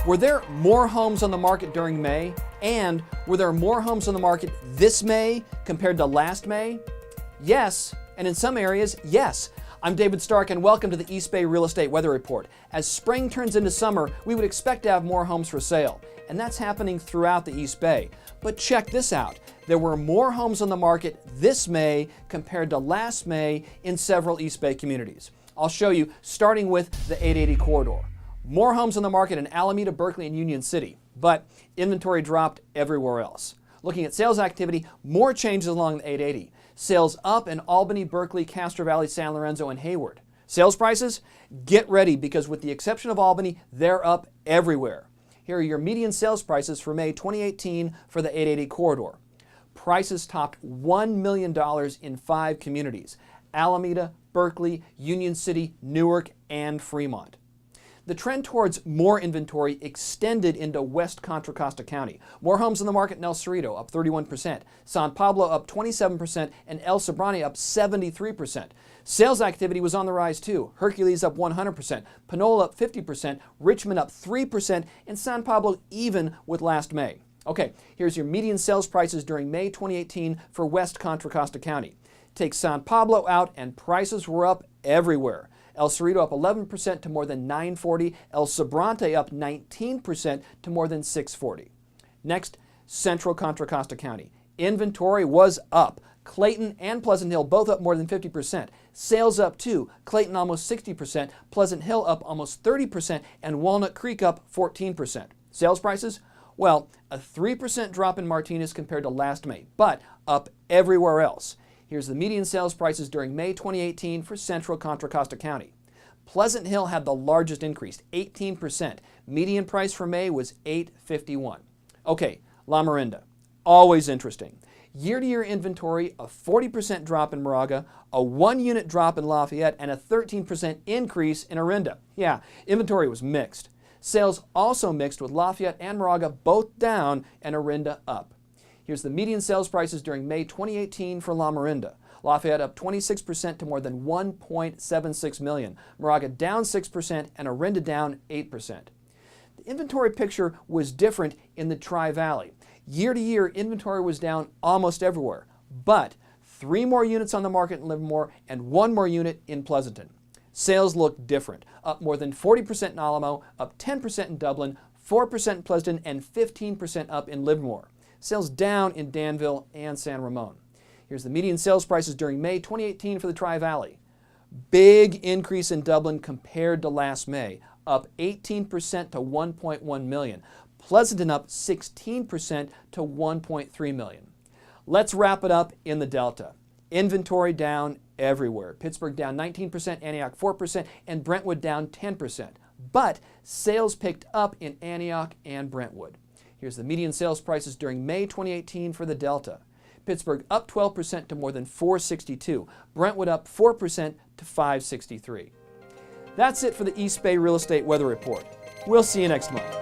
Were there more homes on the market during May? And were there more homes on the market this May compared to last May? Yes, and in some areas, yes. I'm David Stark and welcome to the East Bay Real Estate Weather Report. As spring turns into summer, we would expect to have more homes for sale, and that's happening throughout the East Bay. But check this out. There were more homes on the market this May compared to last May in several East Bay communities. I'll show you, starting with the 880 corridor. More homes on the market in Alameda, Berkeley, and Union City, but inventory dropped everywhere else. Looking at sales activity, more changes along the 880. Sales up in Albany, Berkeley, Castro Valley, San Lorenzo, and Hayward. Sales prices? Get ready, because with the exception of Albany, they're up everywhere. Here are your median sales prices for May 2018 for the 880 corridor. Prices topped $1 million in 5 communities: Alameda, Berkeley, Union City, Newark, and Fremont. The trend towards more inventory extended into West Contra Costa County. More homes on the market in El Cerrito, up 31%, San Pablo up 27%, and El Sobrante up 73%. Sales activity was on the rise too. Hercules up 100%, Panola up 50%, Richmond up 3%, and San Pablo even with last May. Okay, here's your median sales prices during May 2018 for West Contra Costa County. Take San Pablo out and prices were up everywhere. El Cerrito up 11% to more than $940. El Sobrante up 19% to more than $640. Next, Central Contra Costa County. Inventory was up. Clayton and Pleasant Hill both up more than 50%. Sales up too. Clayton almost 60%, Pleasant Hill up almost 30%, and Walnut Creek up 14%. Sales prices? Well, a 3% drop in Martinez compared to last May, but up everywhere else. Here's the median sales prices during May 2018 for Central Contra Costa County. Pleasant Hill had the largest increase, 18%. Median price for May was $851. Okay, La Miranda, always interesting. Year-to-year inventory, a 40% drop in Moraga, a 1-unit drop in Lafayette, and a 13% increase in Orinda. Yeah, inventory was mixed. Sales also mixed, with Lafayette and Moraga both down and Orinda up. Here's the median sales prices during May 2018 for La Miranda. Lafayette up 26% to more than $1.76 million. Moraga down 6% and Orinda down 8%. The inventory picture was different in the Tri-Valley. Year to year, inventory was down almost everywhere, but 3 more units on the market in Livermore and 1 more unit in Pleasanton. Sales look different, up more than 40% in Alamo, up 10% in Dublin, 4% in Pleasanton, and 15% up in Livermore. Sales down in Danville and San Ramon. Here's the median sales prices during May 2018 for the Tri-Valley. Big increase in Dublin compared to last May, up 18% to $1.1 million. Pleasanton up 16% to $1.3 million. Let's wrap it up in the Delta. Inventory down everywhere. Pittsburgh down 19%, Antioch 4%, and Brentwood down 10%. But sales picked up in Antioch and Brentwood. Here's the median sales prices during May 2018 for the Delta. Pittsburgh up 12% to more than $462. Brentwood up 4% to $563. That's it for the East Bay Real Estate Weather Report. We'll see you next month.